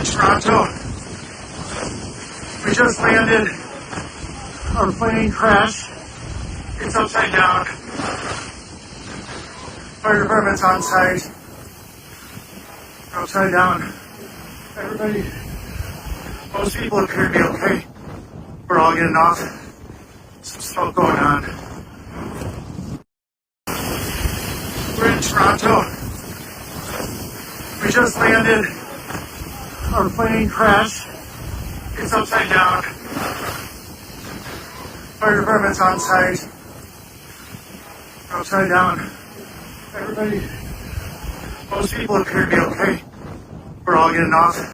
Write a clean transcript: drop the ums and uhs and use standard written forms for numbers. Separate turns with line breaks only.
in Toronto. We just landed. Our plane crashed. It's upside down. Fire department's on site. We're upside down. Everybody, most people appear to be okay. We're all getting off. Some smoke going on. We're in Toronto. We just landed. Our plane crashed. It's upside down. Fire department's on site. We're upside down. Everybody, most people appear to be okay. We're all getting off.